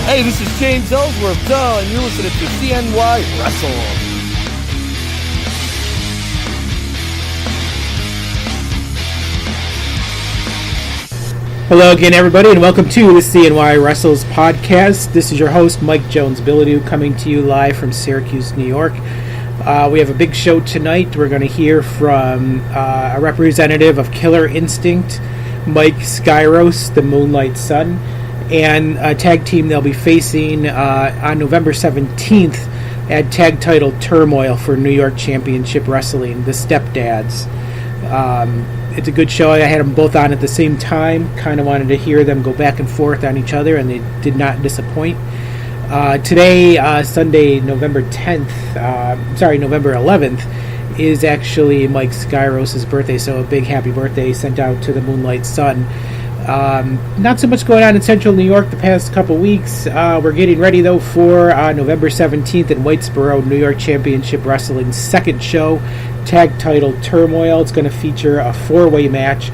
Hey, this is James Ellsworth, and you're listening to CNY Wrestle. Hello again, everybody, and welcome to the CNY Wrestles podcast. This is your host, Mike Jones-Billadu, coming to you live from Syracuse, New York. We have a big show tonight. We're going to hear from a representative of Killer Instinct, Mike Skyros, the Moonlight Son, and a tag team they'll be facing on November 17th at tag title Turmoil for New York Championship Wrestling, the Stepdads. It's a good show. I had them both on at the same time. Kind of wanted to hear them go back and forth on each other, and they did not disappoint. Today, Sunday, November 11th, is actually Mike Skyros' birthday, so a big happy birthday sent out to the Moonlight Son. Not so much going on in central New York the past couple weeks. We're getting ready, though, for November 17th in Whitesboro, New York Championship Wrestling's second show, tag title Turmoil. It's going to feature a four-way match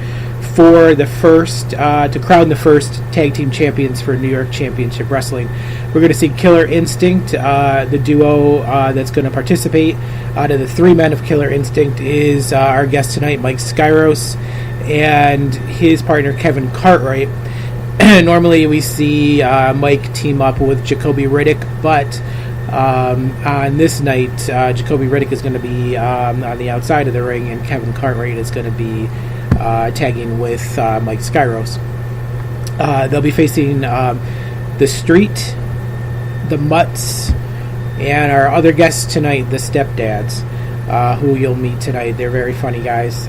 for the first, to crown the first tag team champions for New York Championship Wrestling. We're going to see Killer Instinct, the duo that's going to participate. Out of the three men of Killer Instinct is our guest tonight, Mike Skyros, and his partner Kevin Cartwright. Normally we see Mike team up with Jacoby Riddick, but on this night Jacoby Riddick is going to be on the outside of the ring, and Kevin Cartwright is going to be tagging with Mike Skyros. They'll be facing the Street, the Mutts, and our other guests tonight, the Stepdads, who you'll meet tonight. They're very funny guys.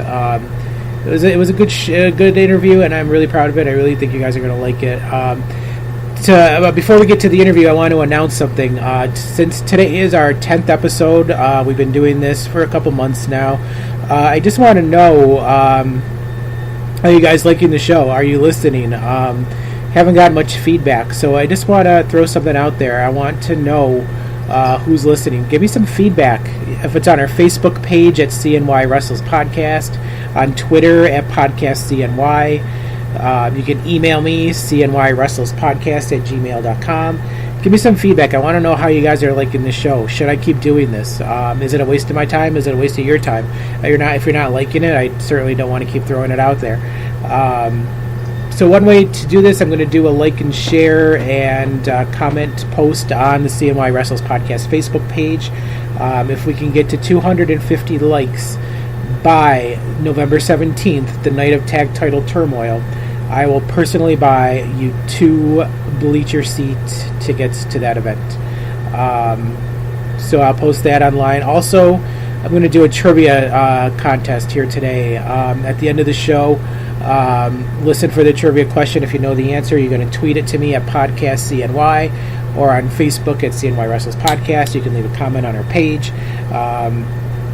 It was a good interview, and I'm really proud of it. I really think you guys are going to like it. Before we get to the interview, I want to announce something. Since today is our 10th episode, we've been doing this for a couple months now. I just want to know, are you guys liking the show? Are you listening? Haven't gotten much feedback, so I just want to throw something out there. I want to know who's listening. Give me some feedback. If it's on our Facebook page at CNY Wrestles Podcast, on Twitter at Podcast CNY. You can email me, cnywrestlespodcast@gmail.com. Give me some feedback. I want to know how you guys are liking the show. Should I keep doing this? Is it a waste of my time? Is it a waste of your time? If you're not liking it, I certainly don't want to keep throwing it out there. So one way to do this, I'm going to do a like and share and comment post on the CNY Wrestles Podcast Facebook page. If we can get to 250 likes by November 17th, the night of tag title Turmoil, I will personally buy you 2 bleacher seat tickets to that event. So I'll post that online. Also, I'm going to do a trivia contest here today. At the end of the show, listen for the trivia question. If you know the answer, you're going to tweet it to me at Podcast CNY or on Facebook at CNY Wrestles Podcast. You can leave a comment on our page.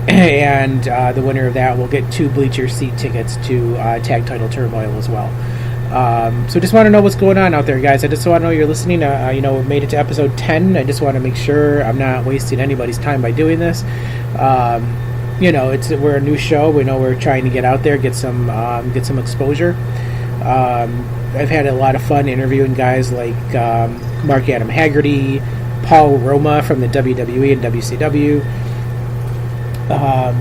And the winner of that will get 2 bleacher seat tickets to tag title Turmoil as well. So just want to know what's going on out there, guys. I just want to know you're listening. We made it to episode 10. I just want to make sure I'm not wasting anybody's time by doing this. We're a new show. We know we're trying to get out there, get some exposure. I've had a lot of fun interviewing guys like Mark Adam Haggerty, Paul Roma from the WWE and WCW.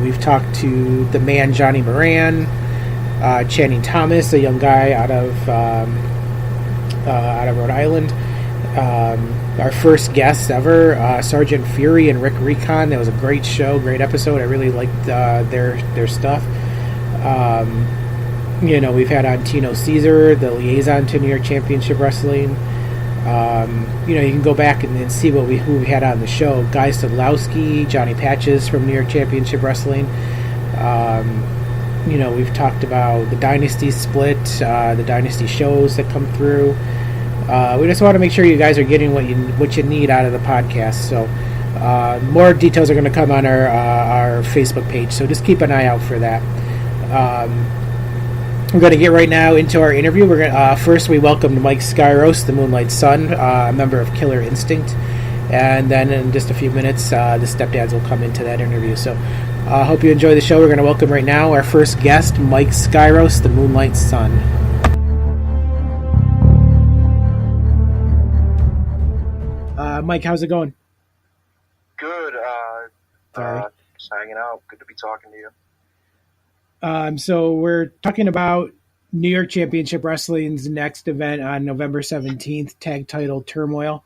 We've talked to the man Johnny Moran, Channing Thomas, a young guy out of Rhode Island. Our first guests ever, Sergeant Fury and Rick Recon. That was a great show, great episode. I really liked their stuff. We've had on Tino Caesar, the liaison to New York Championship Wrestling. You can go back and see who we had on the show. Guy Sadlowski, Johnny Patches from New York Championship Wrestling. We've talked about the Dynasty split, the Dynasty shows that come through. We just want to make sure you guys are getting what you need out of the podcast. So more details are going to come on our Facebook page, so just keep an eye out for that. We're going to get right now into our interview. We're going first we welcomed Mike Skyros, the Moonlight Son, a member of Killer Instinct, and then in just a few minutes, the Stepdads will come into that interview. So I hope you enjoy the show. We're going to welcome right now our first guest, Mike Skyros, the Moonlight Son. Mike, how's it going? Good. Sorry. Just hanging out. Good to be talking to you. So we're talking about New York Championship Wrestling's next event on November 17th, tag title Turmoil.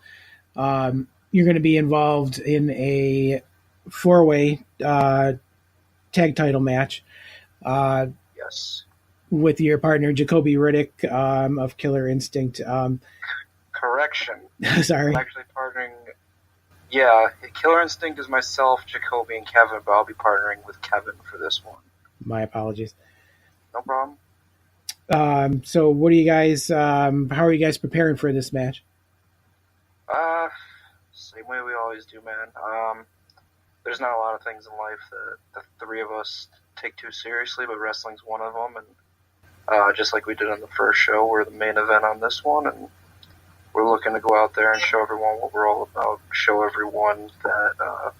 You're going to be involved in a four-way tag title match Yes. with your partner, Jacoby Riddick of Killer Instinct. Correction. Sorry. I'm actually partnering. Yeah, Killer Instinct is myself, Jacoby, and Kevin, but I'll be partnering with Kevin for this one. My apologies. No problem. So what are you guys, how are you guys preparing for this match? Same way we always do, man. There's not a lot of things in life that the three of us take too seriously, but wrestling's one of them. And just like we did on the first show, we're the main event on this one, and we're looking to go out there and show everyone what we're all about. Show everyone that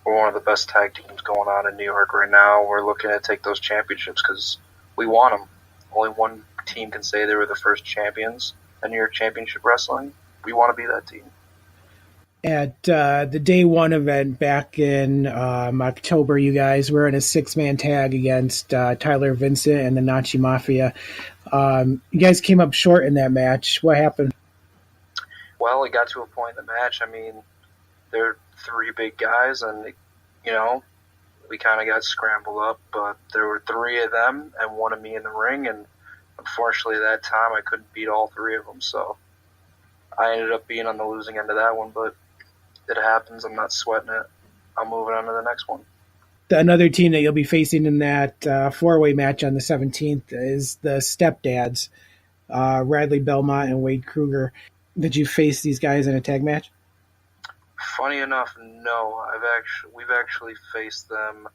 we're one of the best tag teams going on in New York right now. We're looking to take those championships because we want them. Only one team can say they were the first champions in New York Championship Wrestling. We want to be that team. At the day one event back in October, you guys were in a six-man tag against Tyler Vincent and the Nazi Mafia. You guys came up short in that match. What happened? Well, it got to a point in the match. I mean, they're three big guys, and, we kind of got scrambled up, but there were three of them and one of me in the ring, and unfortunately that time I couldn't beat all three of them, so I ended up being on the losing end of that one, but it happens. I'm not sweating it. I'm moving on to the next one. Another team that you'll be facing in that four-way match on the 17th is the Stepdads, Radley, Belmont, and Wade Kruger. Did you face these guys in a tag match? Funny enough, no. We've actually faced them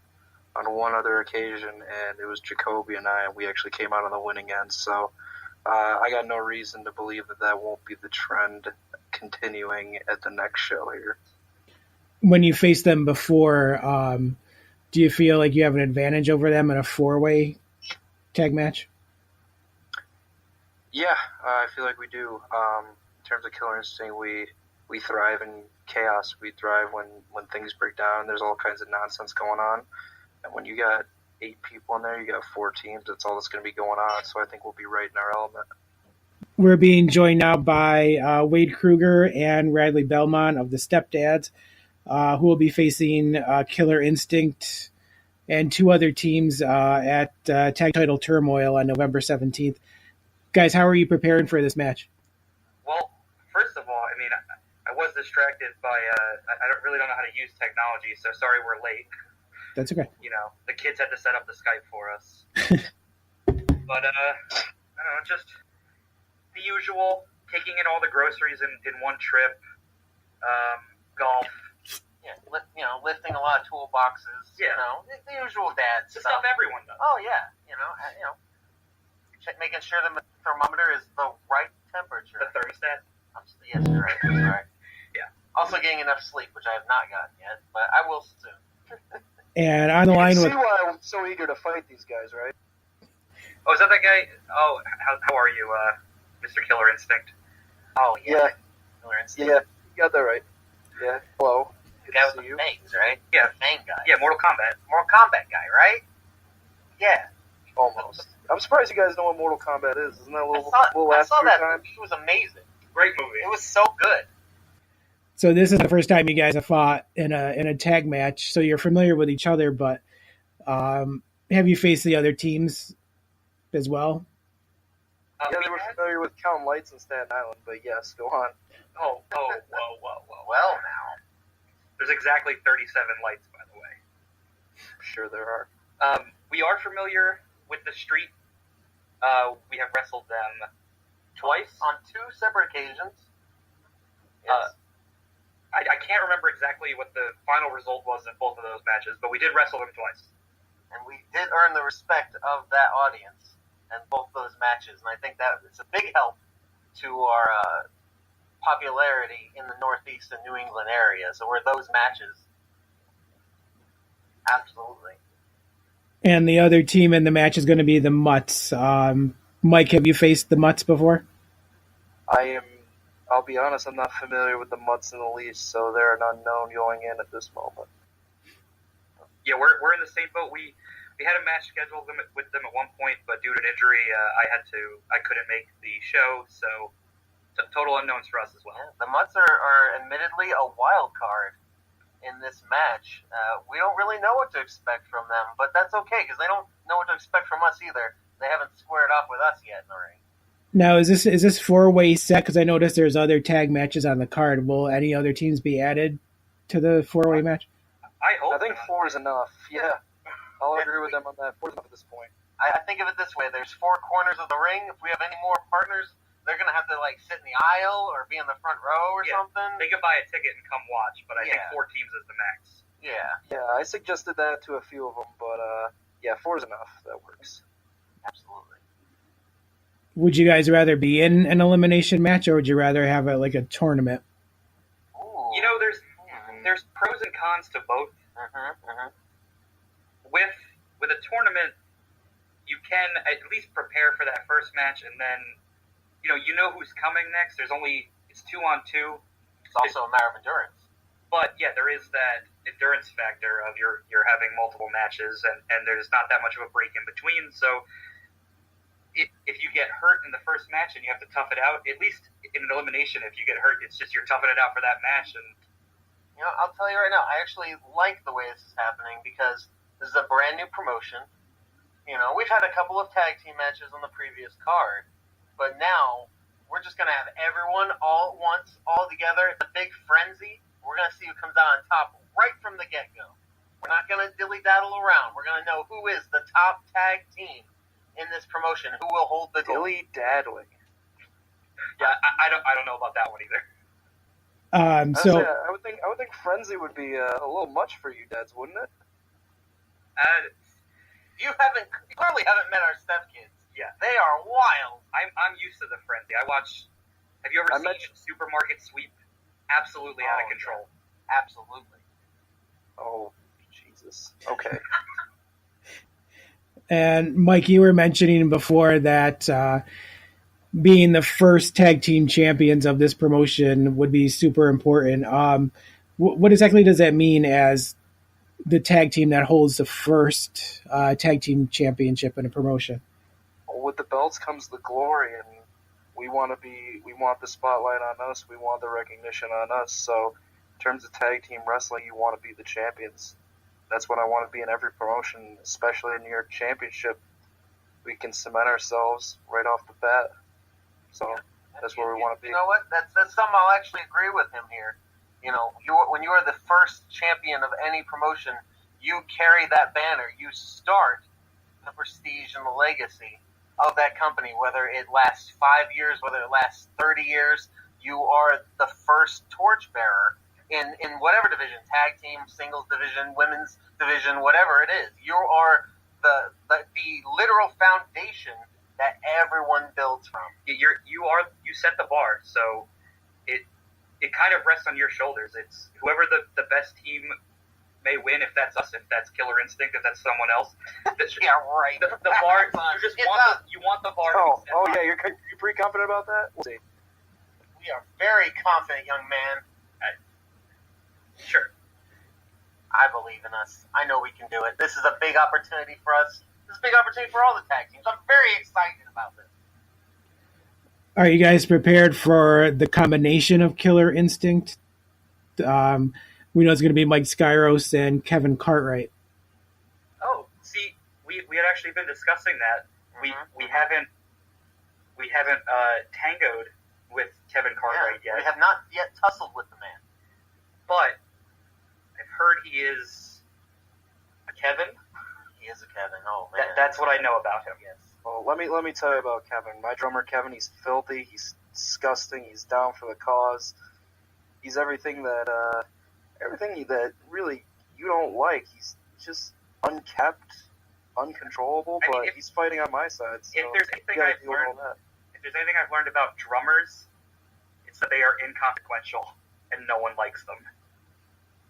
on one other occasion, and it was Jacoby and I, and we actually came out on the winning end. So I got no reason to believe that won't be the trend continuing at the next show here. When you faced them before, do you feel like you have an advantage over them in a four-way tag match? Yeah, I feel like we do. In terms of Killer Instinct, we thrive in chaos. We thrive when things break down. There's all kinds of nonsense going on. And when you got 8 people in there, you got 4 teams. That's all that's going to be going on. So I think we'll be right in our element. We're being joined now by Wade Kruger and Radley Belmont of the Stepdads, who will be facing Killer Instinct and 2 other teams at Tag Title Turmoil on November 17th. Guys, how are you preparing for this match? Well, first of all, I mean, I was distracted by, I don't know how to use technology, so sorry we're late. That's okay. The kids had to set up the Skype for us. But, I don't know, just the usual, taking in all the groceries in one trip, golf. Yeah, lifting a lot of toolboxes. Yeah. The usual dad The stuff everyone does. Oh yeah, making sure the thermometer is the right temperature. The thermostat. Yes, you're right. I'm sorry. Yeah. Also getting enough sleep, which I have not gotten yet, but I will soon. And on the line You with... see why I'm so eager to fight these guys, right? Oh, is that guy? Oh, how are you, Mr. Killer Instinct? Oh Yeah. Killer Instinct. Yeah, you got that right. Yeah. Hello. The guy with the fangs, right? Yeah. The fang guy. Yeah, Mortal Kombat. Mortal Kombat guy, right? Yeah. Almost. I'm surprised you guys know what Mortal Kombat is. Isn't that a little I last saw through that time? movie. It was amazing. Great movie. It was so good. So this is the first time you guys have fought in a tag match, so you're familiar with each other, but have you faced the other teams as well? Yeah, they were familiar with Count Lights in Staten Island, but yes, go on. Oh, whoa. Well, now. There's exactly 37 lights, by the way. I'm sure there are. We are familiar with the street. We have wrestled them twice. On 2 separate occasions. Yes. I can't remember exactly what the final result was in both of those matches, but we did wrestle them twice. And we did earn the respect of that audience in both those matches, and I think that it's a big help to our popularity in the Northeast and New England area. So were those matches. Absolutely. And the other team in the match is going to be the Mutts. Mike, have you faced the Mutts before? I am I'll be honest, I'm not familiar with the Mutts in the least, so they're an unknown going in at this moment. Yeah, we're in the same boat. We had a match scheduled with them at one point, but due to an injury, I couldn't make the show, so total unknowns for us as well. Yeah, the Mutts are admittedly a wild card in this match. We don't really know what to expect from them, but that's okay because they don't know what to expect from us either. They haven't squared off with us yet in the ring. Now, is this 4-way set? Because I noticed there's other tag matches on the card. Will any other teams be added to the 4-way match? I think 4 is enough. Yeah, I'll agree with them on that. 4 is enough at this point. I think of it this way: there's 4 corners of the ring. If we have any more partners, they're gonna have to like sit in the aisle or be in the front row or something. They can buy a ticket and come watch, but I think 4 teams is the max. Yeah, I suggested that to a few of them, but 4 is enough. That works. Absolutely. Would you guys rather be in an elimination match, or would you rather have a tournament? Ooh. You know, there's pros and cons to both. With a tournament, you can at least prepare for that first match, and then you know who's coming next. It's 2-on-2. It's also a matter of endurance. But yeah, there is that endurance factor of you're having multiple matches, and there's not that much of a break in between. So if you get hurt in the first match and you have to tough it out, at least in an elimination, if you get hurt, it's just you're toughing it out for that match. And I'll tell you right now, I actually like the way this is happening because this is a brand new promotion. We've had a couple of tag team matches on the previous card, but now we're just going to have everyone all at once, all together. It's a big frenzy. We're going to see who comes out on top right from the get-go. We're not going to dilly-daddle around. We're going to know who is the top tag team in this promotion, who will hold the gold. Dilly-daddling. Yeah, I don't know about that one either. I would think frenzy would be a little much for you, dads, wouldn't it? You clearly haven't met our step kids. Yeah, they are wild. I'm used to the frenzy. Have you ever seen Supermarket Sweep? Absolutely out of control. Yeah. Absolutely. Oh, Jesus. Okay. And Mike, you were mentioning before that being the first tag team champions of this promotion would be super important. What exactly does that mean as the tag team that holds the first tag team championship in a promotion? Well, with the belts comes the glory, and we want the spotlight on us. We want the recognition on us. So in terms of tag team wrestling, you want to be the champions. That's what I want to be in every promotion, especially in New York Championship. We can cement ourselves right off the bat. So that's where we want to be. You know what? That's something I'll actually agree with him here. When you are the first champion of any promotion, you carry that banner. You start the prestige and the legacy of that company, whether it lasts 5 years, whether it lasts 30 years. You are the first torchbearer in whatever division, tag team, singles division, women's division, whatever it is. You are the literal foundation that everyone builds from. You set the bar, so it kind of rests on your shoulders. It's whoever the best team may win, if that's us, if that's Killer Instinct, if that's someone else. Yeah, right. The bar, you want the bar. Yeah, you're pretty confident about that? We'll see. We are very confident, young man. Sure. I believe in us. I know we can do it. This is a big opportunity for us. This is a big opportunity for all the tag teams. I'm very excited about this. Are you guys prepared for the combination of Killer Instinct? We know it's going to be Mike Skyros and Kevin Cartwright. Oh, see, we had actually been discussing that. We haven't tangoed with Kevin Cartwright yet. We have not yet tussled with the man. But I've heard he is a Kevin. He is a Kevin. Oh man, that's what I know about him. Yes. Well, let me tell you about Kevin. My drummer Kevin, he's filthy, he's disgusting, he's down for the cause. He's everything that really you don't like. He's just unkept, uncontrollable, but he's fighting on my side. So if there's anything I've learned about drummers, it's that they are inconsequential and no one likes them.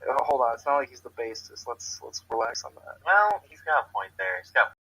Hold on, it's not like he's the bassist. Let's relax on that. Well, he's got a point there. He's got